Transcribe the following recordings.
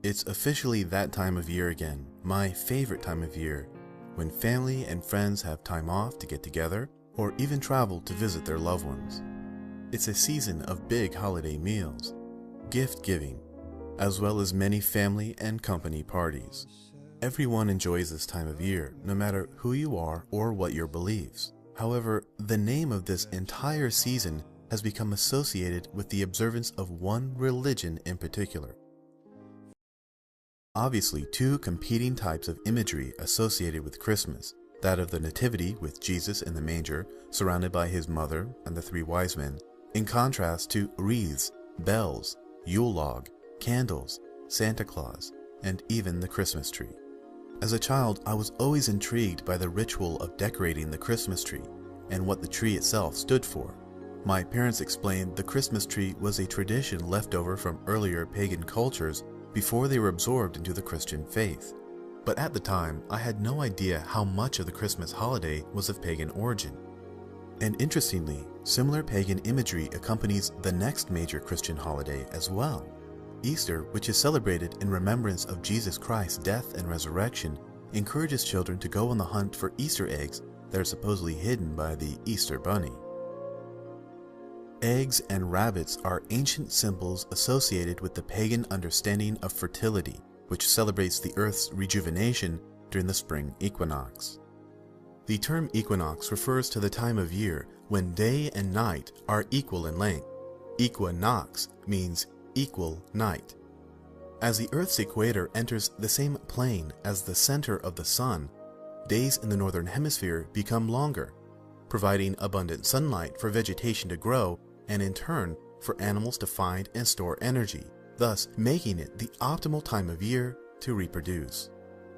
It's officially that time of year again, my favorite time of year, when family and friends have time off to get together or even travel to visit their loved ones. It's a season of big holiday meals, gift giving, as well as many family and company parties. Everyone enjoys this time of year, no matter who you are or what your beliefs. However, the name of this entire season has become associated with the observance of one religion in particular. Obviously, two competing types of imagery associated with Christmas, that of the Nativity with Jesus in the manger, surrounded by his mother and the three wise men, in contrast to wreaths, bells, Yule log, candles, Santa Claus, and even the Christmas tree. As a child, I was always intrigued by the ritual of decorating the Christmas tree and what the tree itself stood for. My parents explained the Christmas tree was a tradition left over from earlier pagan cultures before they were absorbed into the Christian faith. But at the time, I had no idea how much of the Christmas holiday was of pagan origin. And interestingly, similar pagan imagery accompanies the next major Christian holiday as well. Easter, which is celebrated in remembrance of Jesus Christ's death and resurrection, encourages children to go on the hunt for Easter eggs that are supposedly hidden by the Easter bunny. Eggs and rabbits are ancient symbols associated with the pagan understanding of fertility, which celebrates the Earth's rejuvenation during the spring equinox. The term equinox refers to the time of year when day and night are equal in length. Equinox means equal night. As the Earth's equator enters the same plane as the center of the sun, days in the northern hemisphere become longer, providing abundant sunlight for vegetation to grow and in turn for animals to find and store energy, thus making it the optimal time of year to reproduce.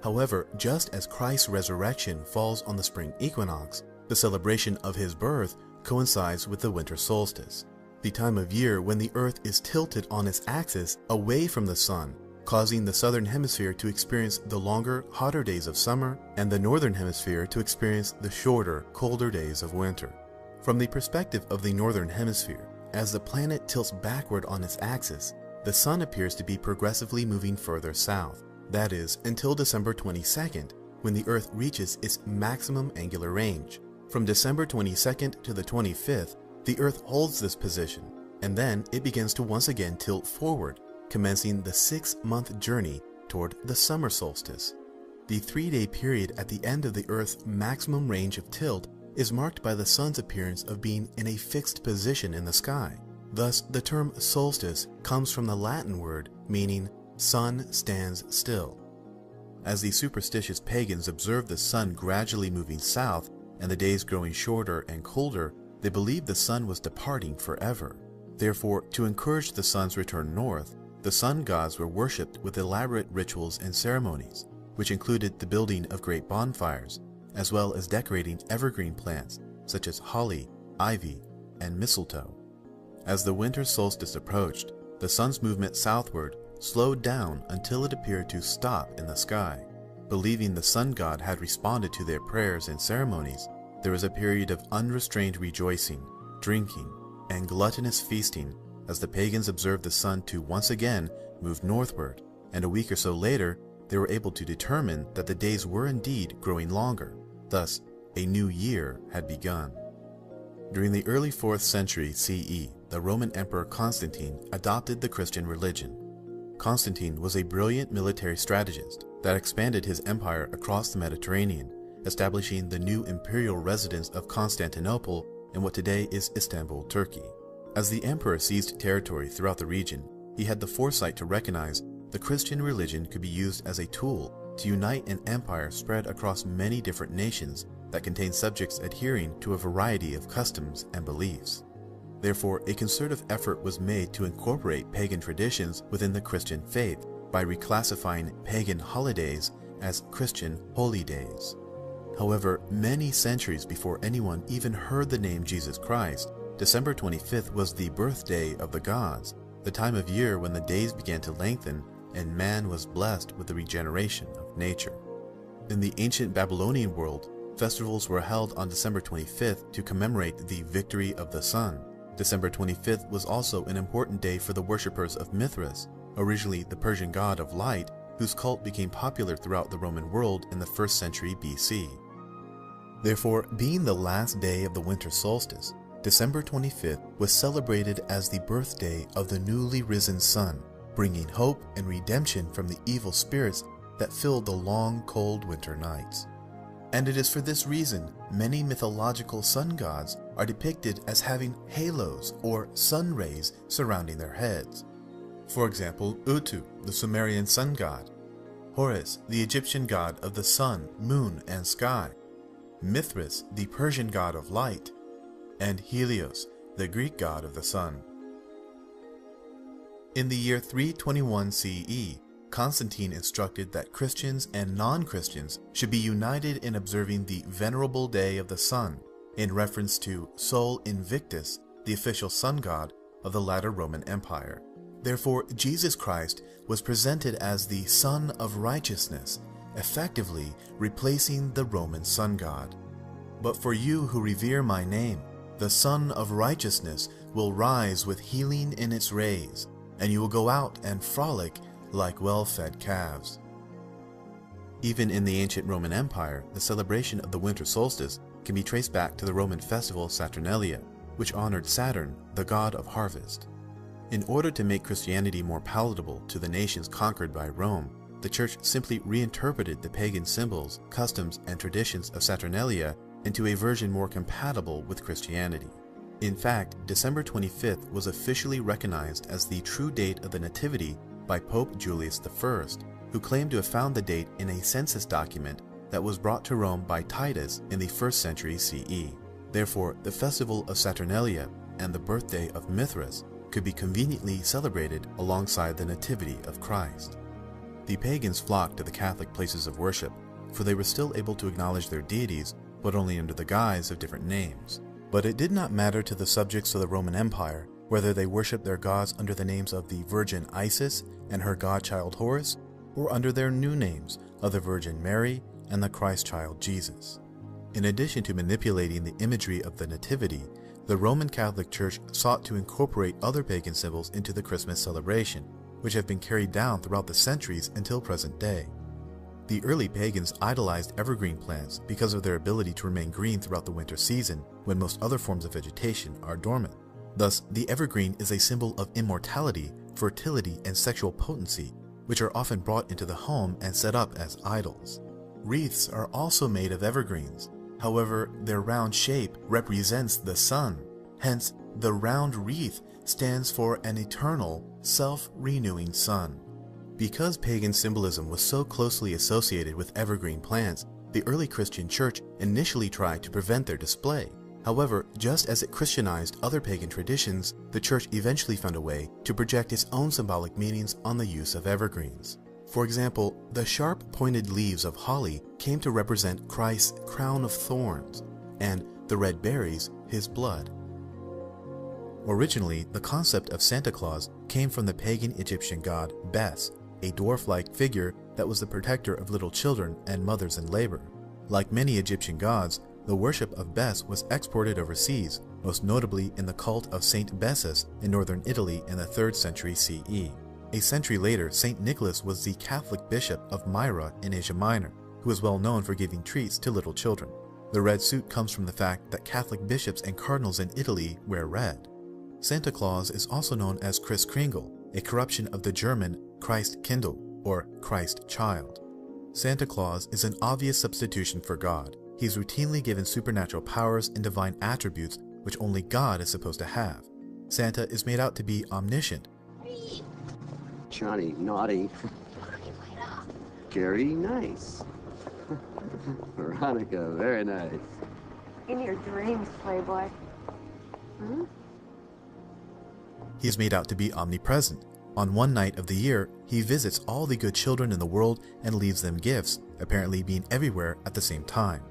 However, just as Christ's resurrection falls on the spring equinox, the celebration of his birth coincides with the winter solstice, the time of year when the Earth is tilted on its axis away from the sun, causing the southern hemisphere to experience the longer, hotter days of summer and the northern hemisphere to experience the shorter, colder days of winter. From the perspective of the northern hemisphere, as the planet tilts backward on its axis, the sun appears to be progressively moving further south. That is, until December 22nd, when the Earth reaches its maximum angular range. From December 22nd to the 25th, the Earth holds this position, and then it begins to once again tilt forward, commencing the 6-month journey toward the summer solstice. The 3-day period at the end of the Earth's maximum range of tilt is marked by the sun's appearance of being in a fixed position in the sky. Thus, the term solstice comes from the Latin word meaning sun stands still. As the superstitious pagans observed the sun gradually moving south and the days growing shorter and colder, they believed the sun was departing forever. Therefore, to encourage the sun's return north, the sun gods were worshipped with elaborate rituals and ceremonies, which included the building of great bonfires, as well as decorating evergreen plants such as holly, ivy, and mistletoe. As the winter solstice approached, the sun's movement southward slowed down until it appeared to stop in the sky. Believing the sun god had responded to their prayers and ceremonies, there was a period of unrestrained rejoicing, drinking, and gluttonous feasting as the pagans observed the sun to once again move northward, and a week or so later they were able to determine that the days were indeed growing longer. Thus, a new year had begun. During the early 4th century CE, the Roman Emperor Constantine adopted the Christian religion. Constantine was a brilliant military strategist that expanded his empire across the Mediterranean, establishing the new imperial residence of Constantinople in what today is Istanbul, Turkey. As the emperor seized territory throughout the region, he had the foresight to recognize the Christian religion could be used as a tool to unite an empire spread across many different nations that contained subjects adhering to a variety of customs and beliefs. Therefore, a concerted effort was made to incorporate pagan traditions within the Christian faith by reclassifying pagan holidays as Christian holy days. However, many centuries before anyone even heard the name Jesus Christ, December 25th was the birthday of the gods, the time of year when the days began to lengthen and man was blessed with the regeneration of nature. In the ancient Babylonian world, festivals were held on December 25th to commemorate the victory of the sun. December 25th was also an important day for the worshippers of Mithras, originally the Persian god of light, whose cult became popular throughout the Roman world in the 1st century BC. Therefore, being the last day of the winter solstice, December 25th was celebrated as the birthday of the newly risen sun, bringing hope and redemption from the evil spirits that filled the long, cold winter nights. And it is for this reason many mythological sun gods are depicted as having halos or sun rays surrounding their heads. For example, Utu, the Sumerian sun god; Horus, the Egyptian god of the sun, moon, and sky; Mithras, the Persian god of light; and Helios, the Greek god of the sun. In the year 321 CE, Constantine instructed that Christians and non-Christians should be united in observing the Venerable Day of the Sun, in reference to Sol Invictus, the official sun god of the latter Roman Empire. Therefore, Jesus Christ was presented as the Sun of Righteousness, effectively replacing the Roman sun god. But for you who revere my name, the Sun of Righteousness will rise with healing in its rays, and you will go out and frolic like well-fed calves. Even in the ancient Roman Empire, the celebration of the winter solstice can be traced back to the Roman festival Saturnalia, which honored Saturn, the god of harvest. In order to make Christianity more palatable to the nations conquered by Rome, the Church simply reinterpreted the pagan symbols, customs, and traditions of Saturnalia into a version more compatible with Christianity. In fact, December 25th was officially recognized as the true date of the Nativity by Pope Julius I, who claimed to have found the date in a census document that was brought to Rome by Titus in the 1st century CE. Therefore, the festival of Saturnalia and the birthday of Mithras could be conveniently celebrated alongside the Nativity of Christ. The pagans flocked to the Catholic places of worship, for they were still able to acknowledge their deities, but only under the guise of different names. But it did not matter to the subjects of the Roman Empire whether they worshipped their gods under the names of the Virgin Isis and her godchild Horus, or under their new names of the Virgin Mary and the Christ child Jesus. In addition to manipulating the imagery of the Nativity, the Roman Catholic Church sought to incorporate other pagan symbols into the Christmas celebration, which have been carried down throughout the centuries until present day. The early pagans idolized evergreen plants because of their ability to remain green throughout the winter season when most other forms of vegetation are dormant. Thus, the evergreen is a symbol of immortality, fertility, and sexual potency, which are often brought into the home and set up as idols. Wreaths are also made of evergreens. However, their round shape represents the sun. Hence, the round wreath stands for an eternal, self-renewing sun. Because pagan symbolism was so closely associated with evergreen plants, the early Christian church initially tried to prevent their display. However, just as it Christianized other pagan traditions, the church eventually found a way to project its own symbolic meanings on the use of evergreens. For example, the sharp pointed leaves of holly came to represent Christ's crown of thorns, and the red berries, his blood. Originally, the concept of Santa Claus came from the pagan Egyptian god Bes, a dwarf-like figure that was the protector of little children and mothers in labor. Like many Egyptian gods, the worship of Bes was exported overseas, most notably in the cult of Saint Bessus in northern Italy in the 3rd century CE. A century later, Saint Nicholas was the Catholic bishop of Myra in Asia Minor, who was well known for giving treats to little children. The red suit comes from the fact that Catholic bishops and cardinals in Italy wear red. Santa Claus is also known as Kris Kringle, a corruption of the German Christkindl, or Christ child. Santa Claus is an obvious substitution for God. He is routinely given supernatural powers and divine attributes which only God is supposed to have. Santa is made out to be omniscient. Johnny, naughty. Gary, nice. Veronica, very nice. In your dreams, Playboy. Hmm? He is made out to be omnipresent. On one night of the year, he visits all the good children in the world and leaves them gifts, apparently being everywhere at the same time.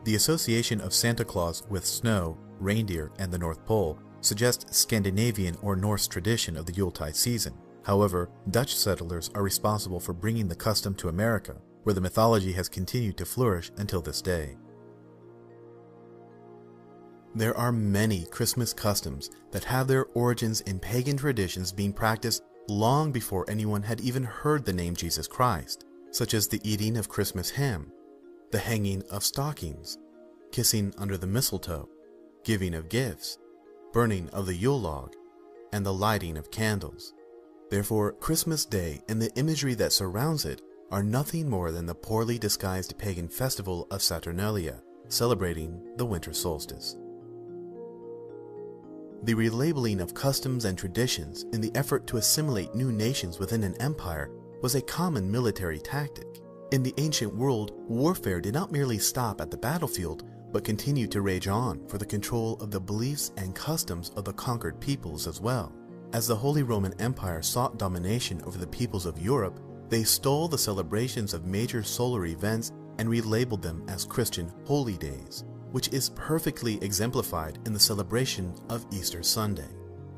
The association of Santa Claus with snow, reindeer, and the North Pole suggests Scandinavian or Norse tradition of the Yuletide season. However, Dutch settlers are responsible for bringing the custom to America, where the mythology has continued to flourish until this day. There are many Christmas customs that have their origins in pagan traditions being practiced long before anyone had even heard the name Jesus Christ, such as the eating of Christmas ham, the hanging of stockings, kissing under the mistletoe, giving of gifts, burning of the Yule log, and the lighting of candles. Therefore, Christmas Day and the imagery that surrounds it are nothing more than the poorly disguised pagan festival of Saturnalia, celebrating the winter solstice. The relabeling of customs and traditions in the effort to assimilate new nations within an empire was a common military tactic. In the ancient world, warfare did not merely stop at the battlefield, but continued to rage on for the control of the beliefs and customs of the conquered peoples as well. As the Holy Roman Empire sought domination over the peoples of Europe, they stole the celebrations of major solar events and relabeled them as Christian holy days, which is perfectly exemplified in the celebration of Easter Sunday.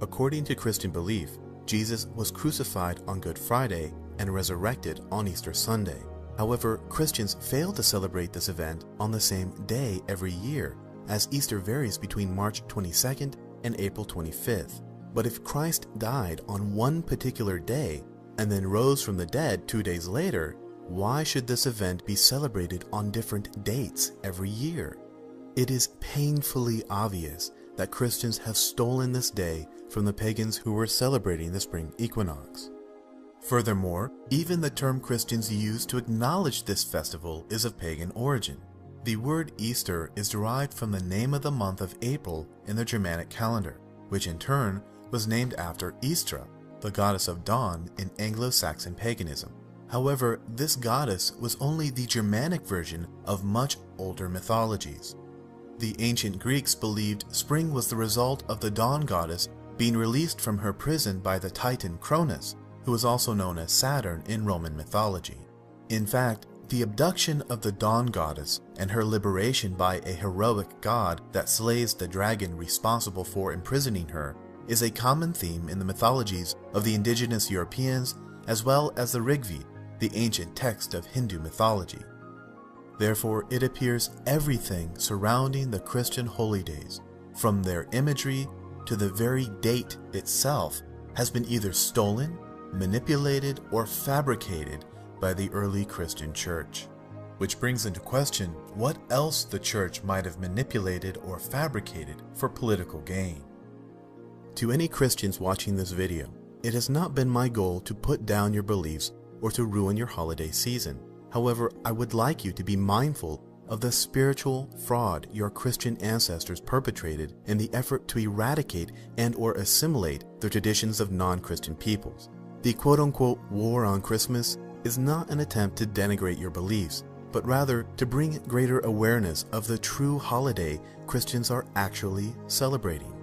According to Christian belief, Jesus was crucified on Good Friday and resurrected on Easter Sunday. However, Christians fail to celebrate this event on the same day every year, as Easter varies between March 22nd and April 25th. But if Christ died on one particular day and then rose from the dead 2 days later, why should this event be celebrated on different dates every year? It is painfully obvious that Christians have stolen this day from the pagans who were celebrating the spring equinox. Furthermore, even the term Christians use to acknowledge this festival is of pagan origin. The word Easter is derived from the name of the month of April in the Germanic calendar, which in turn was named after Istra, the goddess of dawn in Anglo-Saxon paganism. However, this goddess was only the Germanic version of much older mythologies. The ancient Greeks believed spring was the result of the dawn goddess being released from her prison by the Titan Cronus, who was also known as Saturn in Roman mythology. In fact, the abduction of the dawn goddess and her liberation by a heroic god that slays the dragon responsible for imprisoning her is a common theme in the mythologies of the indigenous Europeans as well as the Rigveda, the ancient text of Hindu mythology. Therefore, it appears everything surrounding the Christian holy days, from their imagery to the very date itself, has been either stolen, manipulated, or fabricated by the early Christian church. Which brings into question what else the church might have manipulated or fabricated for political gain. To any Christians watching this video, it has not been my goal to put down your beliefs or to ruin your holiday season. However, I would like you to be mindful of the spiritual fraud your Christian ancestors perpetrated in the effort to eradicate and or assimilate the traditions of non-Christian peoples. The quote-unquote war on Christmas is not an attempt to denigrate your beliefs, but rather to bring greater awareness of the true holiday Christians are actually celebrating.